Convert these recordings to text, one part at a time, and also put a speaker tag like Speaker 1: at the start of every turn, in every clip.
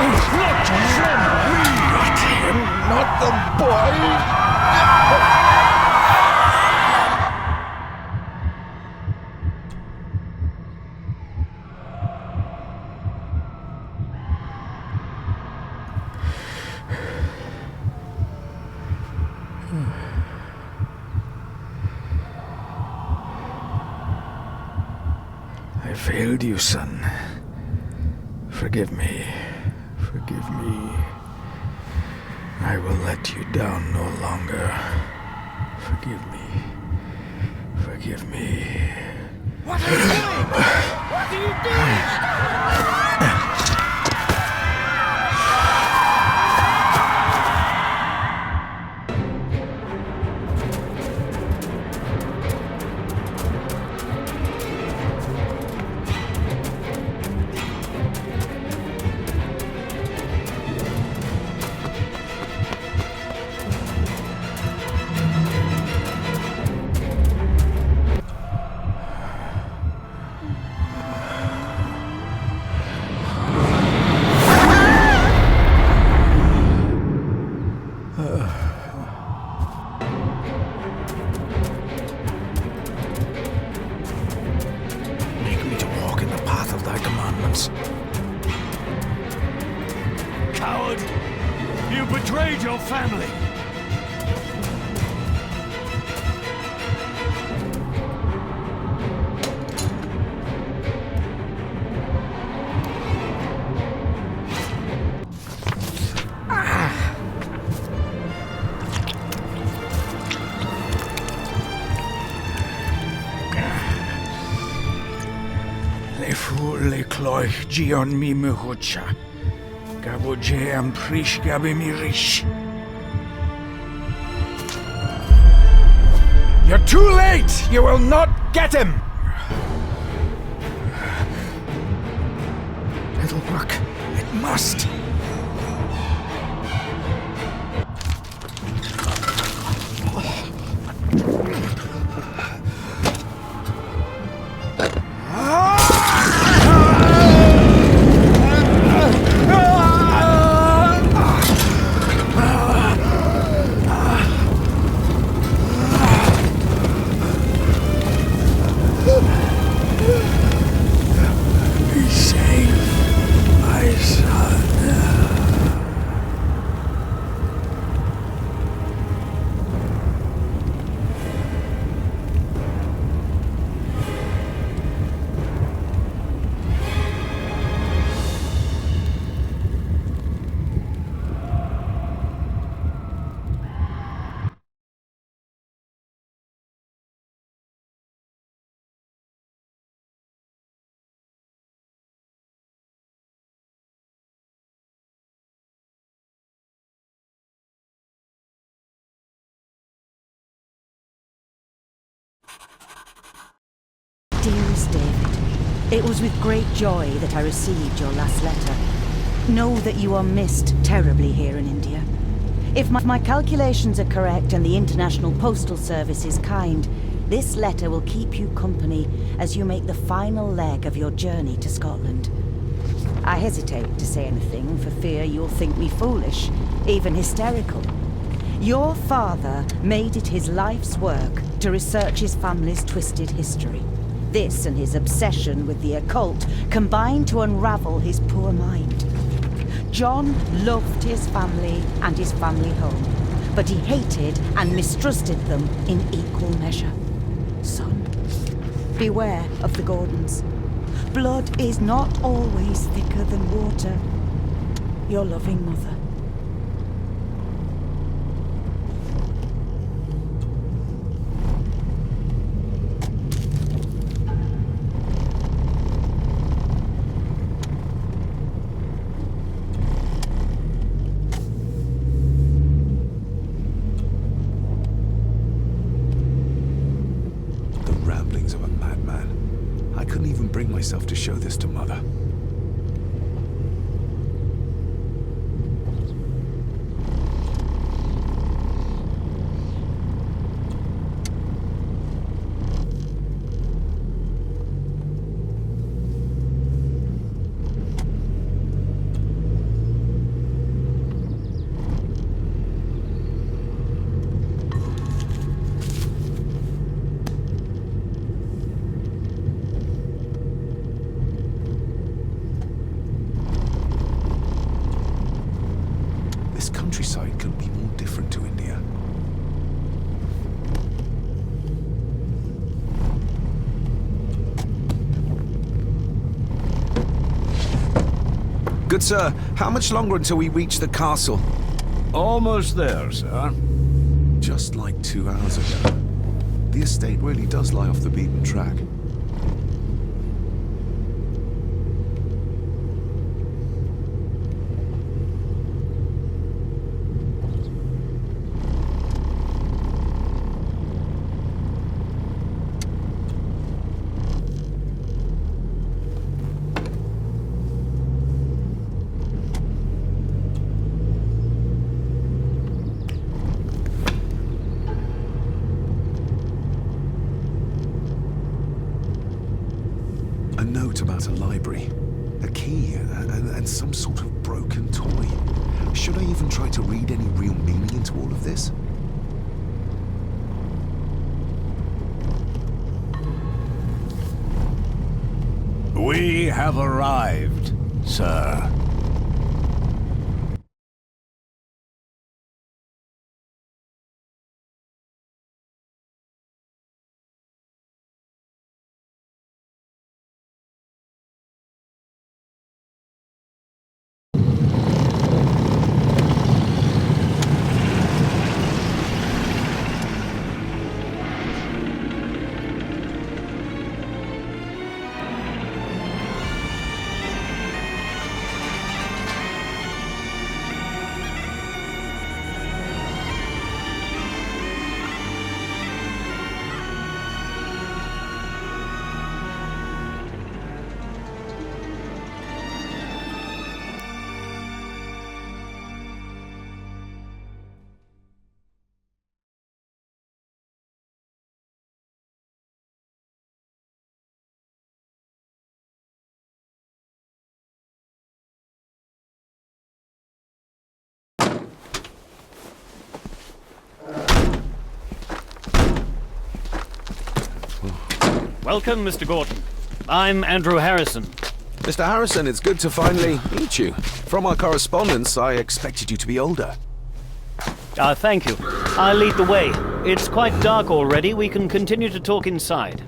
Speaker 1: Not from me!
Speaker 2: Not him, not the boy! I failed you, son. Forgive me. Forgive me. I will let you down no longer. Forgive me. Forgive me.
Speaker 1: What are you doing? What are you doing?
Speaker 2: Make me to walk in the path of thy commandments.
Speaker 1: Coward! You betrayed your family!
Speaker 2: Le fu le cloich gion mi muhucha. Gaboje am prish gabi mi rish. You're too late! You will not get him! It'll work. It must. Be safe, my son.
Speaker 3: Dearest David, it was with great joy that I received your last letter. Know that you are missed terribly here in India. If my calculations are correct and the International Postal Service is kind, this letter will keep you company as you make the final leg of your journey to Scotland. I hesitate to say anything for fear you'll think me foolish, even hysterical. Your father made it his life's work to research his family's twisted history. This and his obsession with the occult combined to unravel his poor mind. John loved his family and his family home, but he hated and mistrusted them in equal measure. Son, beware of the Gordons. Blood is not always thicker than water. Your loving mother.
Speaker 4: Of a madman. I couldn't even bring myself to show this to Mother. This countryside couldn't be more different to India.
Speaker 5: Good sir, how much longer until we reach the castle?
Speaker 1: Almost there, sir.
Speaker 4: Just like 2 hours ago. The estate really does lie off the beaten track. A note about a library, a key, and some sort of broken toy. Should I even try to read any real meaning into all of this?
Speaker 1: We have arrived, sir.
Speaker 6: Welcome, Mr. Gordon. I'm Andrew Harrison.
Speaker 5: Mr. Harrison, it's good to finally meet you. From our correspondence, I expected you to be older.
Speaker 6: Thank you. I'll lead the way. It's quite dark already. We can continue to talk inside.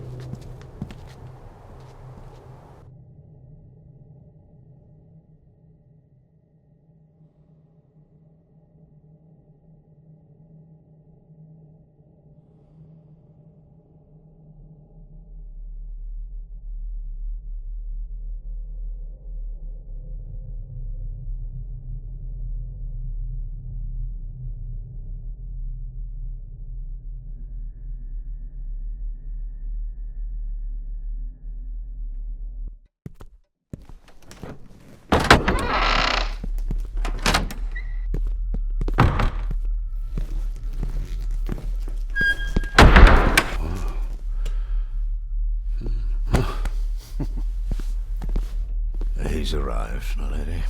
Speaker 1: He's arrived, my lady.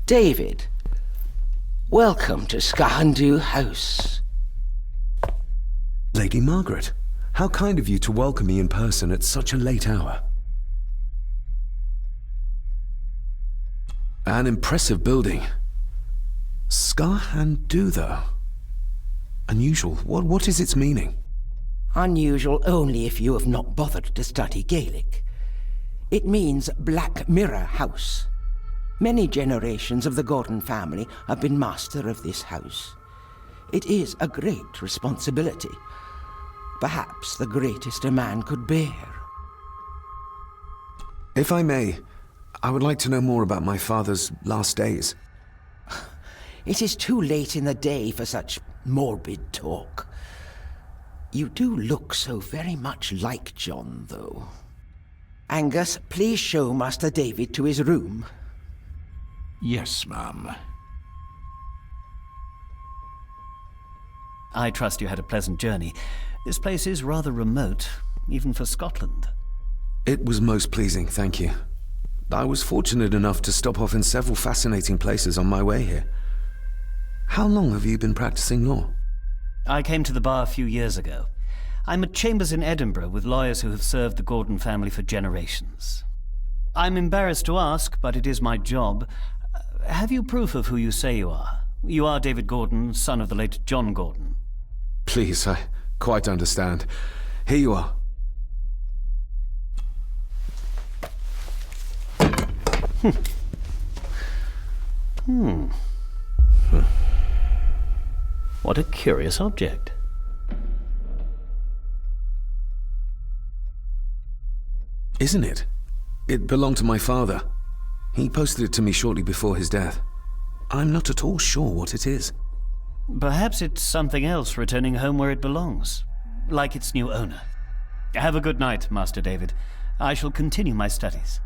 Speaker 7: David, welcome to Skahandu House.
Speaker 4: Lady Margaret, how kind of you to welcome me in person at such a late hour. An impressive building. Skahandu, though. Unusual. What is its meaning?
Speaker 7: Unusual only if you have not bothered to study Gaelic. It means Black Mirror House. Many generations of the Gordon family have been master of this house. It is a great responsibility. Perhaps the greatest a man could bear.
Speaker 4: If I may, I would like to know more about my father's last days.
Speaker 7: It is too late in the day for such morbid talk. You do look so very much like John, though. Angus, please show Master David to his room.
Speaker 1: Yes, ma'am.
Speaker 6: I trust you had a pleasant journey. This place is rather remote, even for Scotland.
Speaker 4: It was most pleasing, thank you. I was fortunate enough to stop off in several fascinating places on my way here. How long have you been practicing law?
Speaker 6: I came to the bar a few years ago. I'm at chambers in Edinburgh with lawyers who have served the Gordon family for generations. I'm embarrassed to ask, but it is my job. Have you proof of who you say you are? You are David Gordon, son of the late John Gordon.
Speaker 5: Please, I quite understand. Here you are.
Speaker 6: What a curious object.
Speaker 5: Isn't it? It belonged to my father. He posted it to me shortly before his death. I'm not at all sure what it is.
Speaker 6: Perhaps it's something else returning home where it belongs, like its new owner. Have a good night, Master David. I shall continue my studies.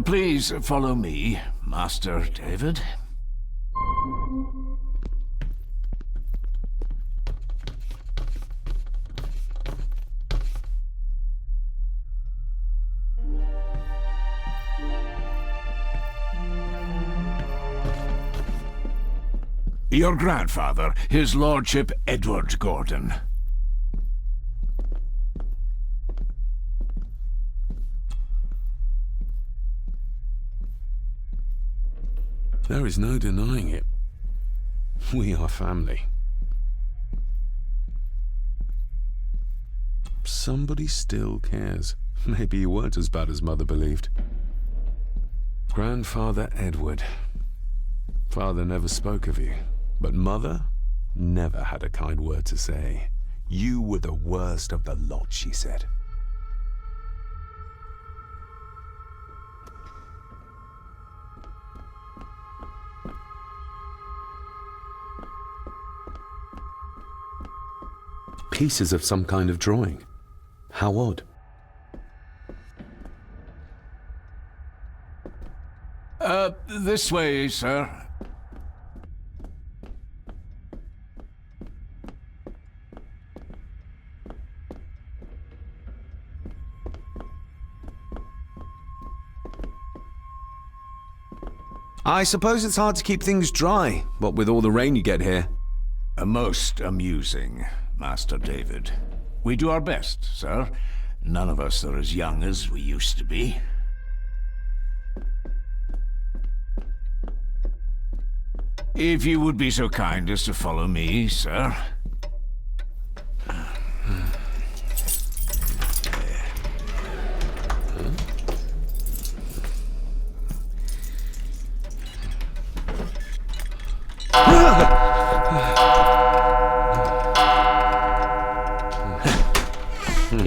Speaker 1: Please follow me, Master David. Your grandfather, his lordship Edward Gordon.
Speaker 5: There is no denying it. We are family. Somebody still cares. Maybe you weren't as bad as Mother believed. Grandfather Edward. Father never spoke of you, but Mother never had a kind word to say. You were the worst of the lot, she said. Pieces of some kind of drawing. How odd.
Speaker 1: This way, sir.
Speaker 5: I suppose it's hard to keep things dry, what with all the rain you get here.
Speaker 1: Most amusing, Master David. We do our best, sir. None of us are as young as we used to be. If you would be so kind as to follow me, sir.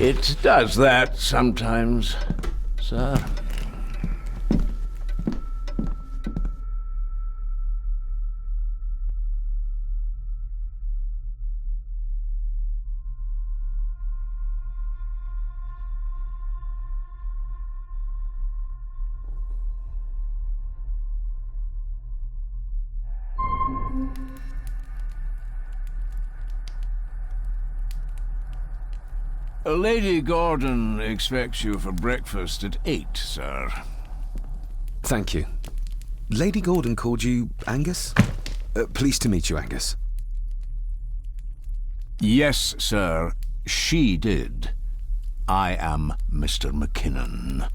Speaker 1: It does that sometimes, sir. Lady Gordon expects you for breakfast at 8, sir.
Speaker 5: Thank you. Lady Gordon called you Angus? Pleased to meet you, Angus.
Speaker 1: Yes, sir. She did. I am Mr. McKinnon.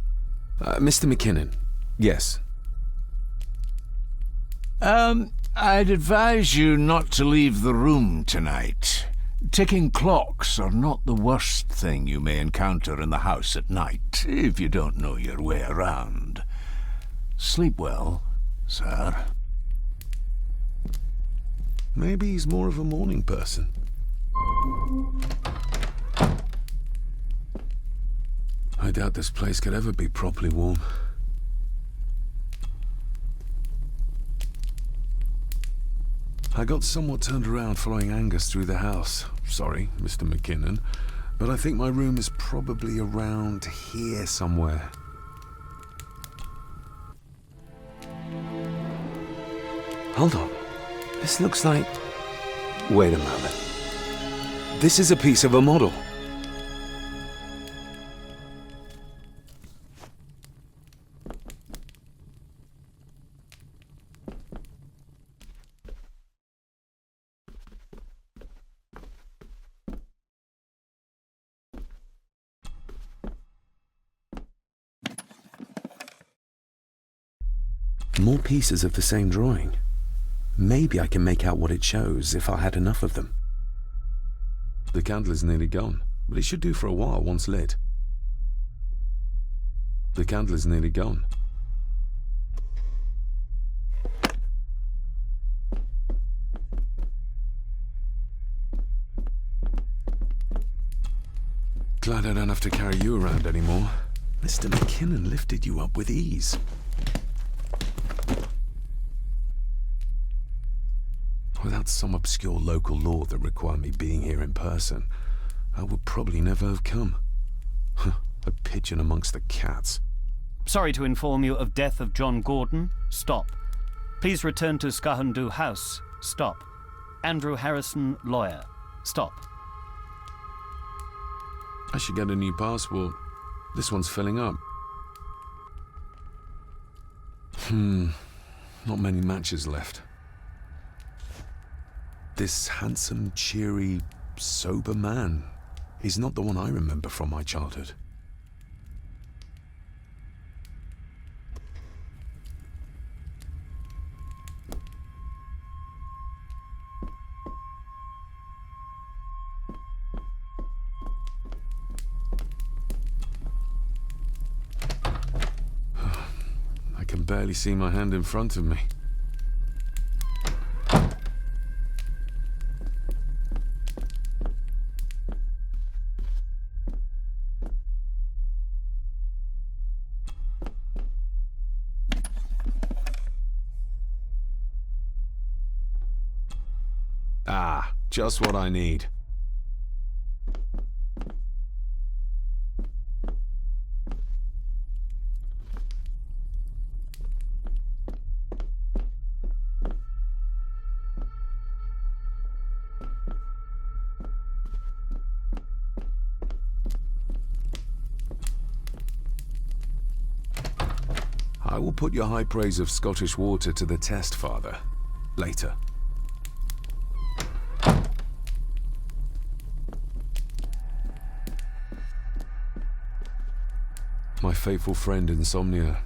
Speaker 5: Mr. McKinnon. Yes.
Speaker 1: I'd advise you not to leave the room tonight. Ticking clocks are not the worst thing you may encounter in the house at night, if you don't know your way around. Sleep well, sir.
Speaker 5: Maybe he's more of a morning person. I doubt this place could ever be properly warm. I got somewhat turned around following Angus through the house. Sorry, Mr. McKinnon, but I think my room is probably around here somewhere. Hold on. This looks like... Wait a moment. This is a piece of a model. More pieces of the same drawing. Maybe I can make out what it shows if I had enough of them. The candle is nearly gone, but it should do for a while once lit. The candle is nearly gone. Glad I don't have to carry you around anymore. Mr. McKinnon lifted you up with ease. Without some obscure local law that required me being here in person, I would probably never have come. A pigeon amongst the cats.
Speaker 6: Sorry to inform you of death of John Gordon. Stop. Please return to Skahandu House. Stop. Andrew Harrison, lawyer. Stop.
Speaker 5: I should get a new passport. This one's filling up. Not many matches left. This handsome, cheery, sober man is not the one I remember from my childhood. I can barely see my hand in front of me. Ah, just what I need. I will put your high praise of Scottish water to the test, Father. Later. My faithful friend Insomnia.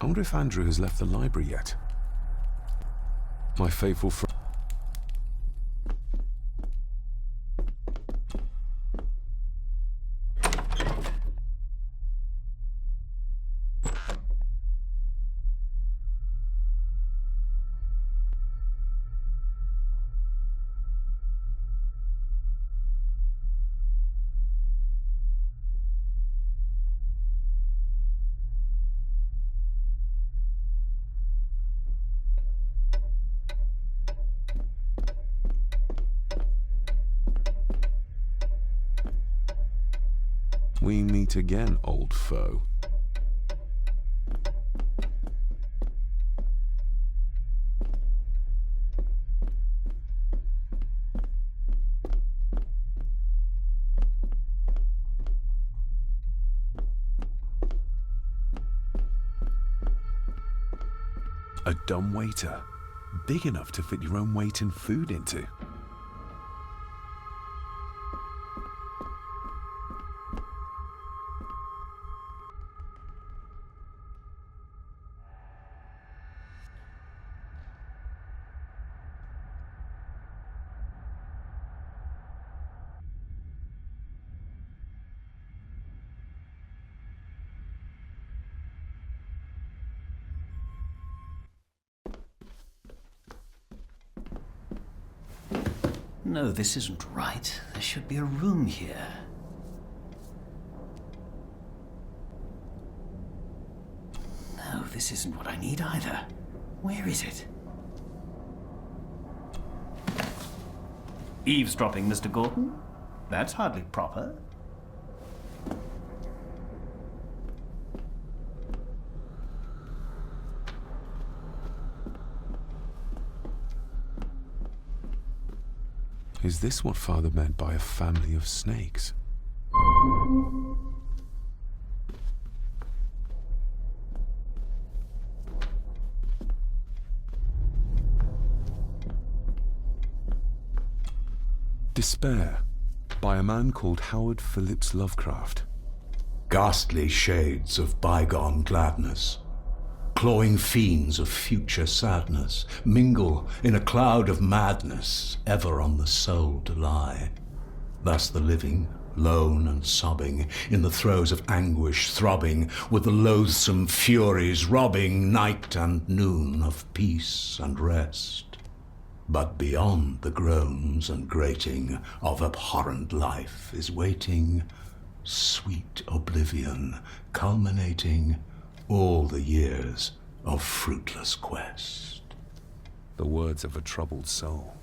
Speaker 5: I wonder if Andrew has left the library yet. My faithful friend. We meet again, old foe. A dumb waiter, big enough to fit your own weight in food into.
Speaker 6: No, this isn't right. There should be a room here. No, this isn't what I need either. Where is it? Eavesdropping, Mr. Gordon? That's hardly proper.
Speaker 5: Is this what Father meant by a family of snakes? Despair, by a man called Howard Phillips Lovecraft.
Speaker 1: Ghastly shades of bygone gladness. clawing fiends of future sadness, mingle in a cloud of madness, ever on the soul to lie. Thus the living, lone and sobbing, in the throes of anguish throbbing, with the loathsome furies robbing night and noon of peace and rest. But beyond the groans and grating of abhorrent life is waiting sweet oblivion, culminating all the years of fruitless quest.
Speaker 5: The words of a troubled soul.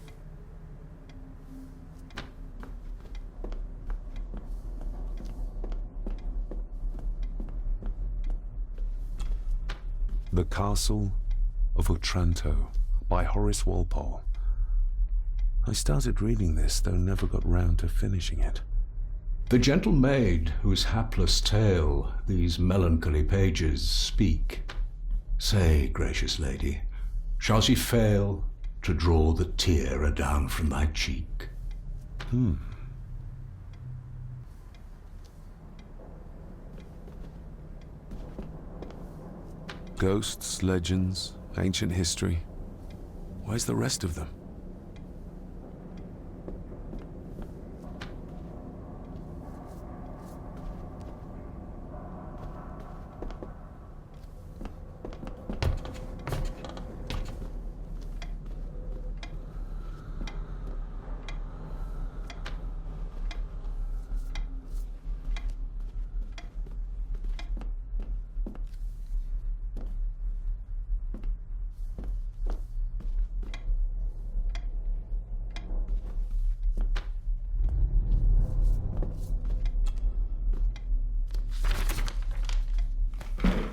Speaker 5: The Castle of Otranto by Horace Walpole. I started reading this, though never got round to finishing it.
Speaker 1: The gentle maid whose hapless tale these melancholy pages speak, say, gracious lady, shall she fail to draw the tear adown from thy cheek?
Speaker 5: Ghosts, legends, ancient history. Where's the rest of them?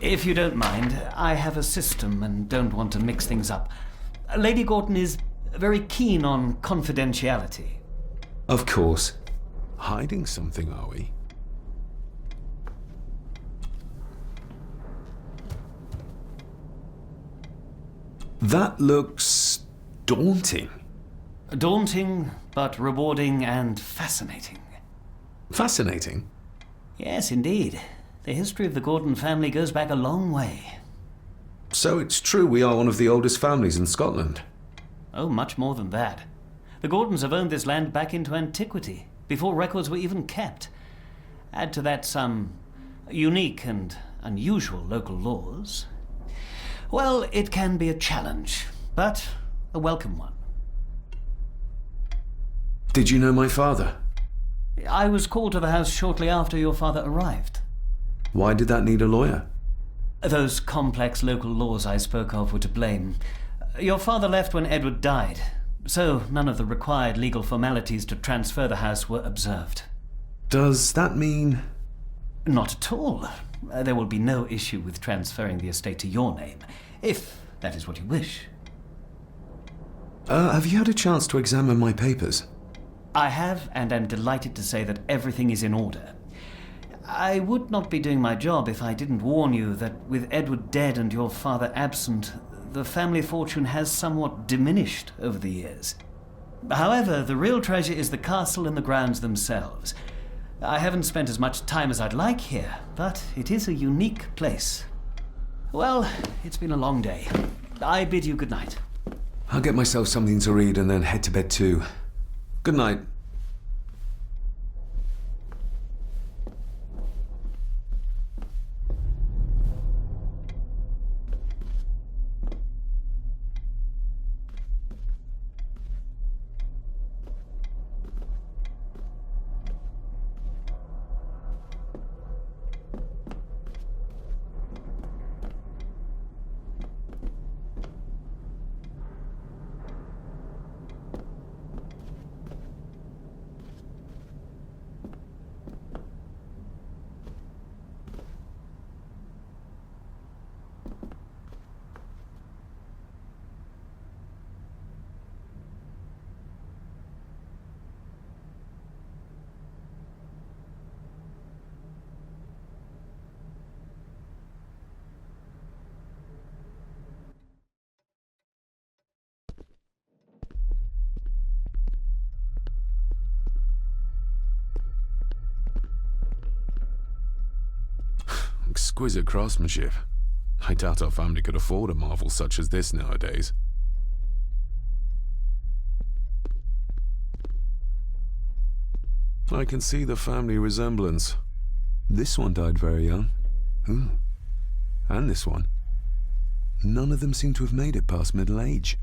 Speaker 6: If you don't mind, I have a system and don't want to mix things up. Lady Gorton is very keen on confidentiality.
Speaker 5: Of course. Hiding something, are we? That looks daunting.
Speaker 6: Daunting, but rewarding and fascinating.
Speaker 5: Fascinating?
Speaker 6: Yes, indeed. The history of the Gordon family goes back a long way.
Speaker 5: So it's true we are one of the oldest families in Scotland?
Speaker 6: Oh, much more than that. The Gordons have owned this land back into antiquity, before records were even kept. Add to that some unique and unusual local laws. Well, it can be a challenge, but a welcome one.
Speaker 5: Did you know my father?
Speaker 6: I was called to the house shortly after your father arrived.
Speaker 5: Why did that need a lawyer?
Speaker 6: Those complex local laws I spoke of were to blame. Your father left when Edward died, so none of the required legal formalities to transfer the house were observed.
Speaker 5: Does that mean...
Speaker 6: Not at all. There will be no issue with transferring the estate to your name, if that is what you wish.
Speaker 5: Have you had a chance to examine my papers?
Speaker 6: I have, and am delighted to say that everything is in order. I would not be doing my job if I didn't warn you that with Edward dead and your father absent, the family fortune has somewhat diminished over the years. However, the real treasure is the castle and the grounds themselves. I haven't spent as much time as I'd like here, but it is a unique place. Well, it's been a long day. I bid you good night.
Speaker 5: I'll get myself something to read and then head to bed too. Good night. Exquisite craftsmanship. I doubt our family could afford a marvel such as this nowadays. I can see the family resemblance. This one died very young. And this one. None of them seem to have made it past middle age.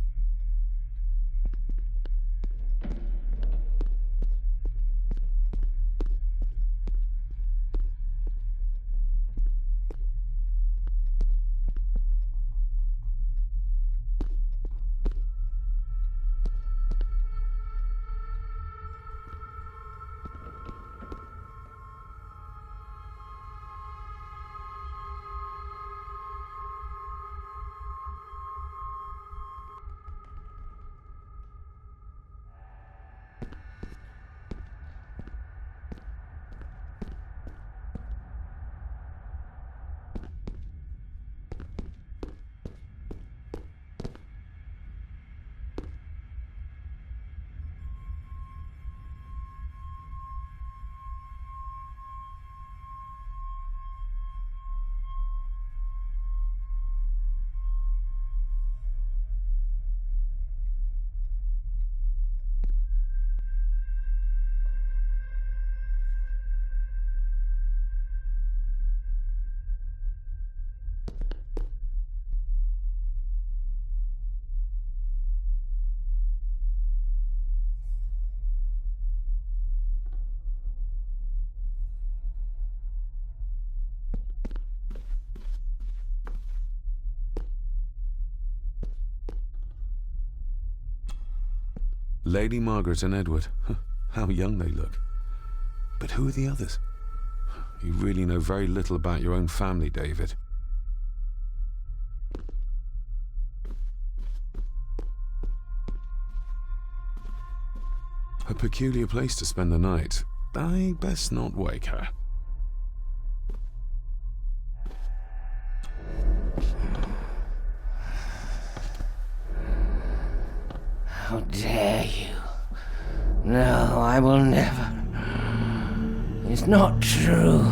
Speaker 5: Lady Margaret and Edward. How young they look. But who are the others? You really know very little about your own family, David. A peculiar place to spend the night. I best not wake her.
Speaker 7: How dare you? No, I will never. It's not true.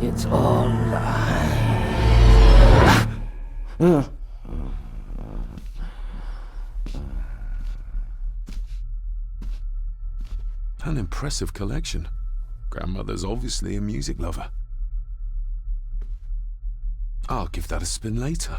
Speaker 7: It's all lies.
Speaker 5: An impressive collection. Grandmother's obviously a music lover. I'll give that a spin later.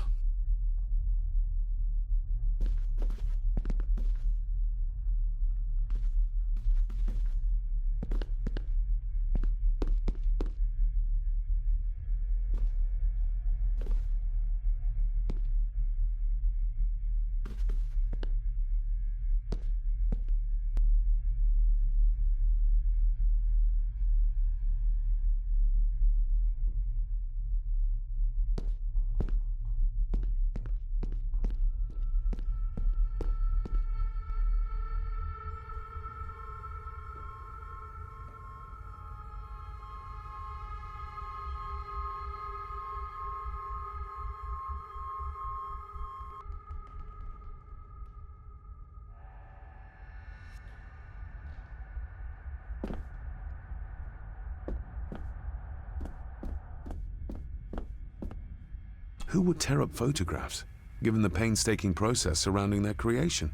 Speaker 5: Who would tear up photographs, given the painstaking process surrounding their creation?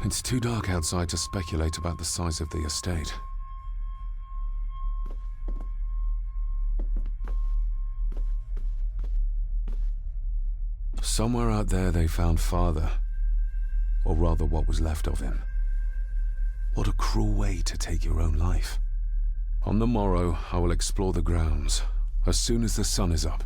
Speaker 5: It's too dark outside to speculate about the size of the estate. Somewhere out there they found Father, or rather what was left of him. What a cruel way to take your own life. On the morrow, I will explore the grounds, as soon as the sun is up.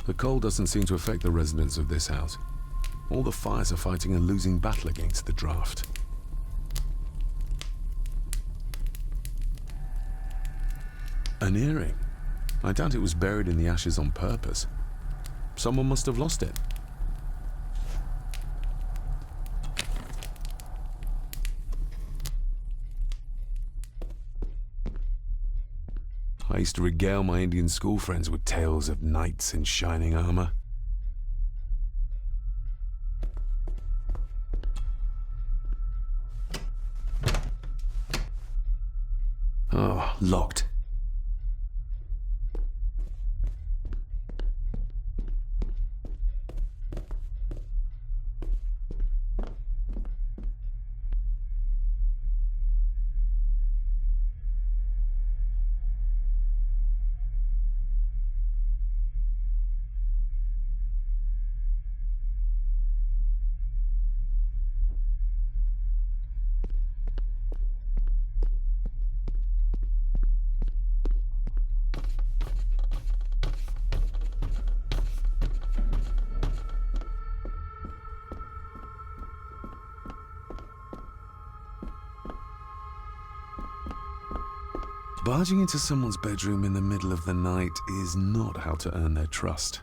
Speaker 5: The cold doesn't seem to affect the residents of this house. All the fires are fighting a losing battle against the draft. An earring? I doubt it was buried in the ashes on purpose. Someone must have lost it. I used to regale my Indian school friends with tales of knights in shining armor. Oh, locked. Barging into someone's bedroom in the middle of the night is not how to earn their trust.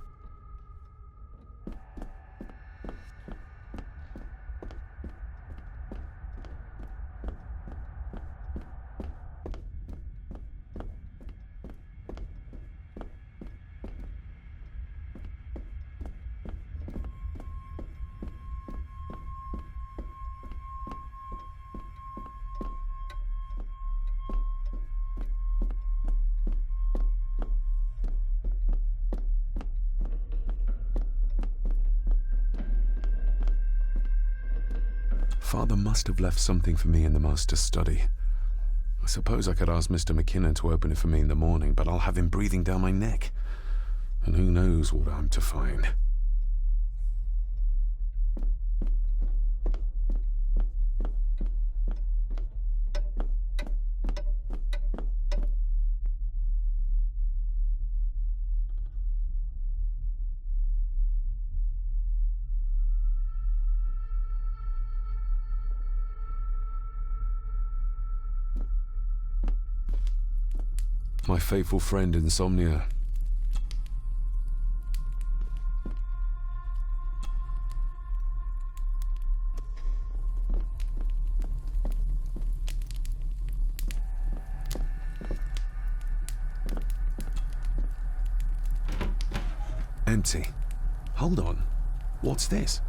Speaker 5: Father must have left something for me in the master's study. I suppose I could ask Mr. McKinnon to open it for me in the morning, but I'll have him breathing down my neck. And who knows what I'm to find. My faithful friend Insomnia. Empty. Hold on. What's this?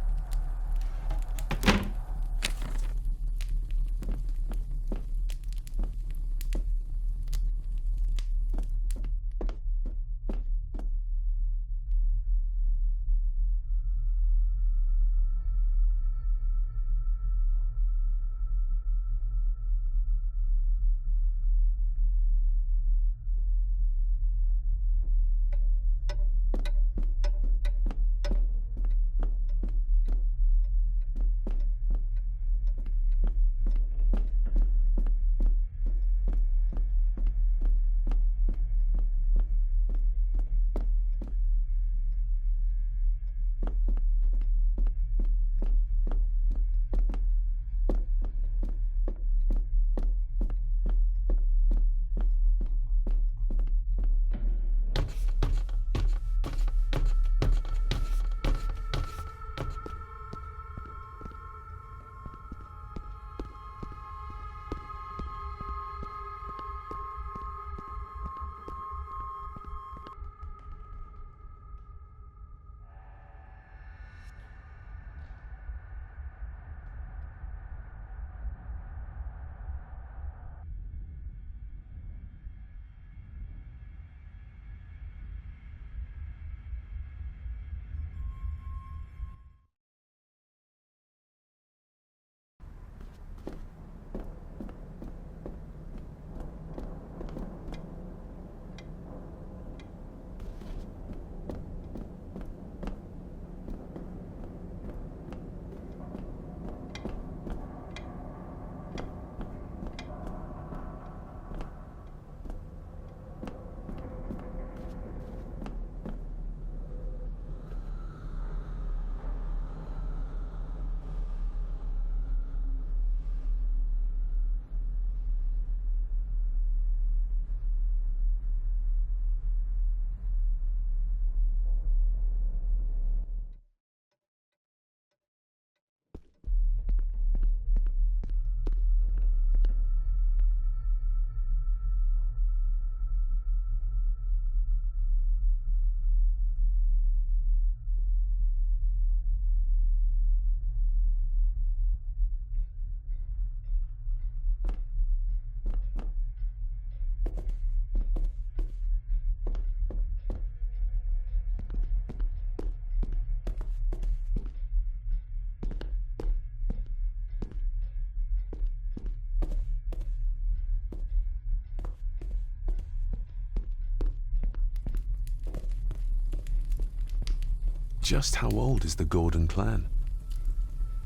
Speaker 5: Just how old is the Gordon clan?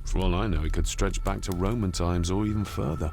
Speaker 5: For all I know, it could stretch back to Roman times or even further.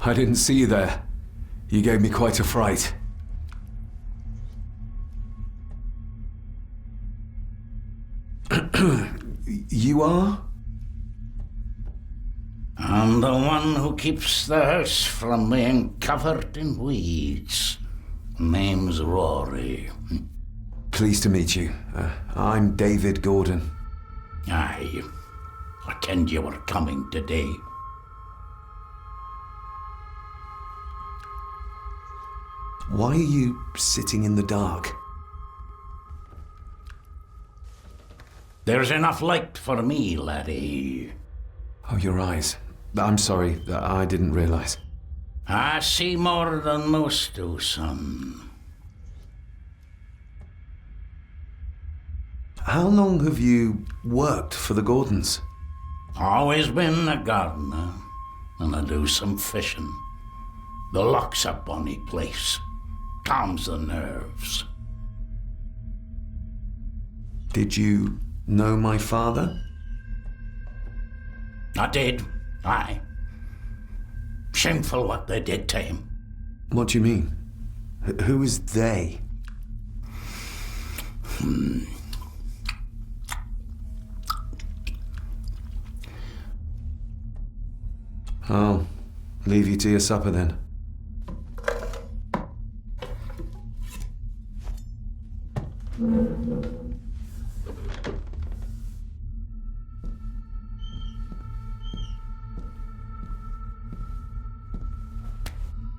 Speaker 5: I didn't see you there. You gave me quite a fright. You are?
Speaker 8: I'm the one who keeps the house from being covered in weeds. Name's Rory.
Speaker 5: Pleased to meet you. I'm David Gordon.
Speaker 8: Aye. I kenned you were coming today.
Speaker 5: Why are you sitting in the dark?
Speaker 8: There's enough light for me, laddie.
Speaker 5: Oh, your eyes. I'm sorry, I didn't realize.
Speaker 8: I see more than most do, son.
Speaker 5: How long have you worked for the Gordons?
Speaker 8: Always been a gardener, and I do some fishing. The lock's a bonny place. Calms the nerves.
Speaker 5: Did you know my father?
Speaker 8: I did, aye. Shameful what they did to him.
Speaker 5: What do you mean? Who is they? I'll leave you to your supper then.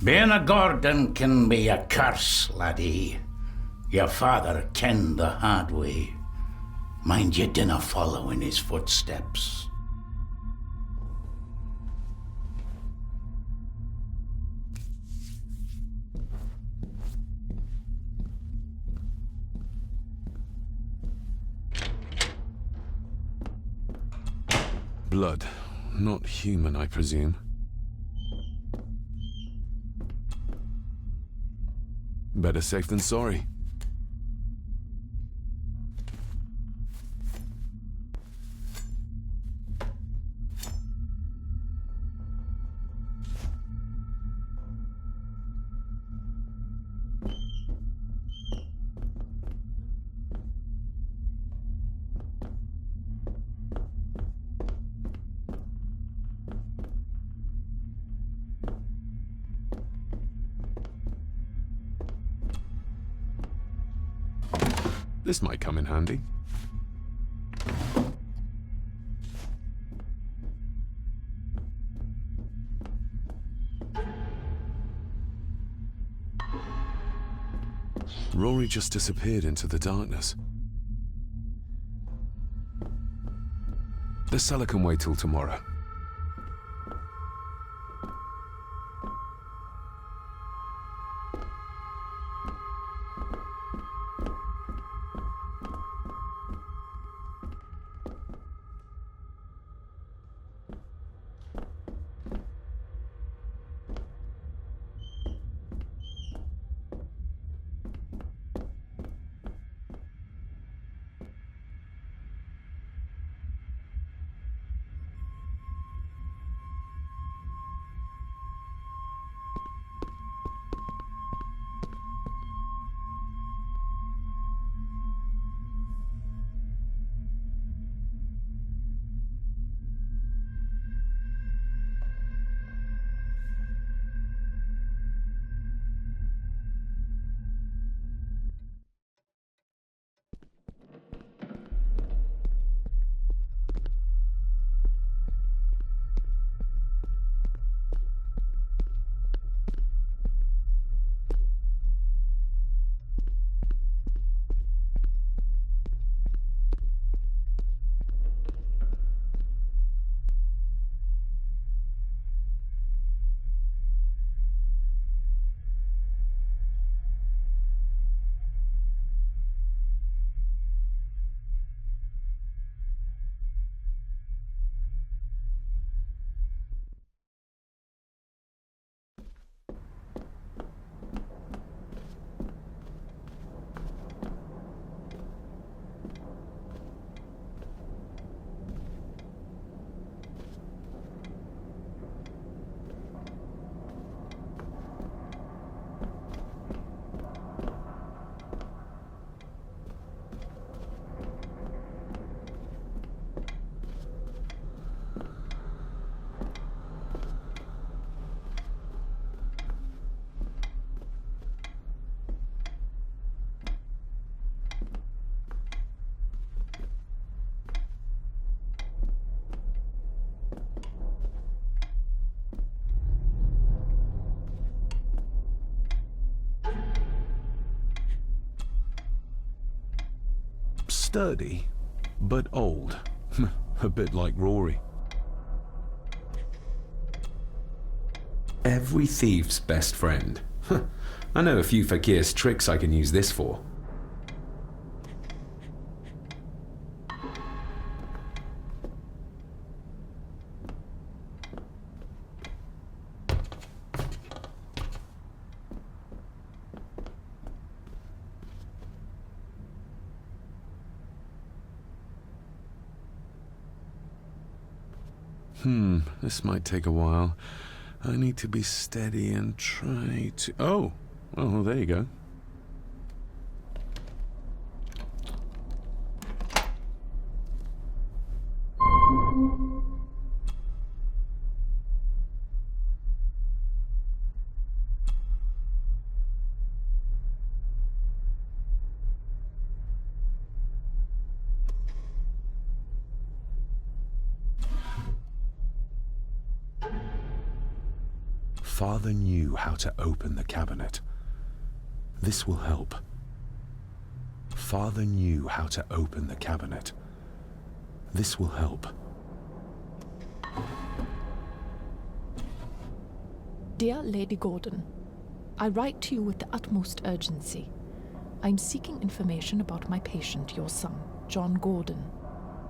Speaker 8: Being a Gordon can be a curse, laddie. Your father kenned the hard way. Mind you dinna follow in his footsteps.
Speaker 5: Blood. Not human, I presume. Better safe than sorry. This might come in handy. Rory just disappeared into the darkness. The cellar can wait till tomorrow. Sturdy, but old. A bit like Rory.
Speaker 9: Every thief's best friend. I know a few fakir's tricks I can use this for.
Speaker 5: This might take a while. I need to be steady and try to... Oh, well, there you go. Father knew how to open the cabinet. This will help. Father knew how to open the cabinet. This will help.
Speaker 10: Dear Lady Gordon, I write to you with the utmost urgency. I am seeking information about my patient, your son, John Gordon.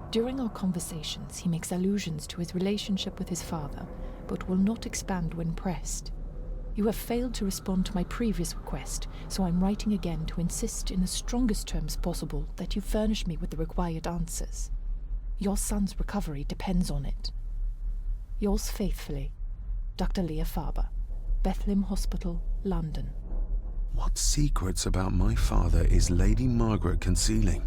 Speaker 10: During our conversations, he makes allusions to his relationship with his father, but will not expand when pressed. You have failed to respond to my previous request, so I'm writing again to insist in the strongest terms possible that you furnish me with the required answers. Your son's recovery depends on it. Yours faithfully, Dr. Leah Farber, Bethlehem Hospital, London.
Speaker 5: What secrets about my father is Lady Margaret concealing?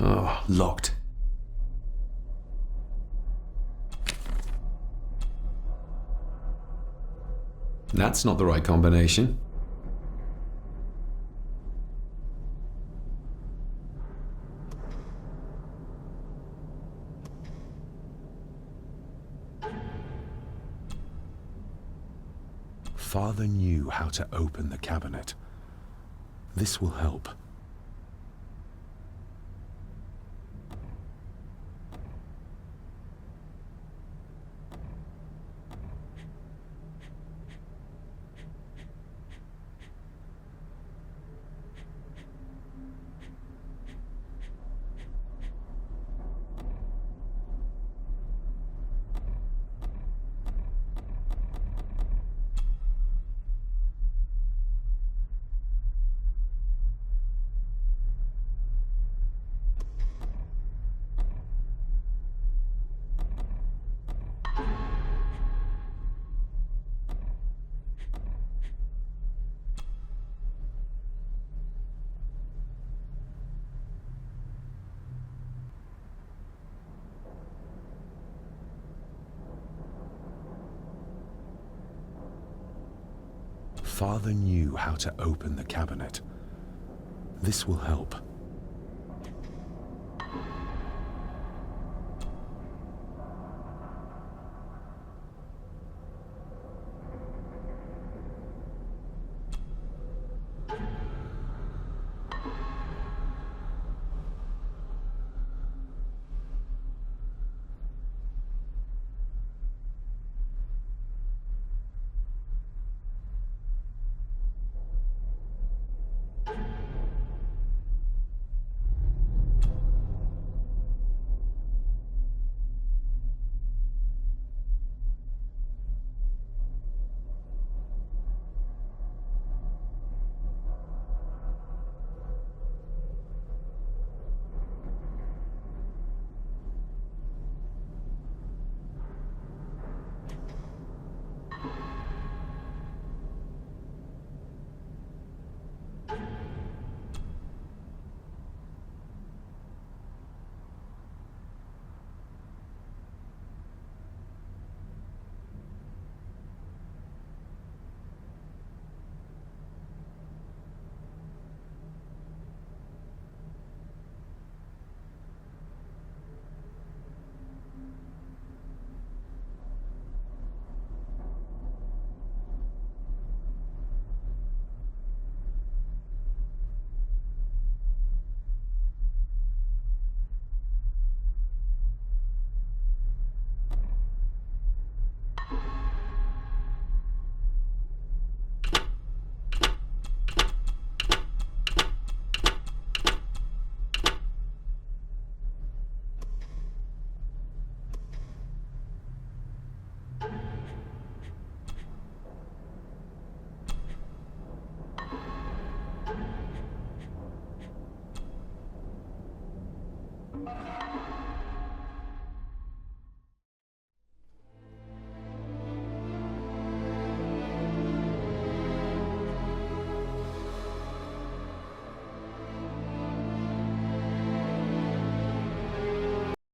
Speaker 5: Oh, locked. That's not the right combination. Father knew how to open the cabinet. This will help. Father knew how to open the cabinet. This will help.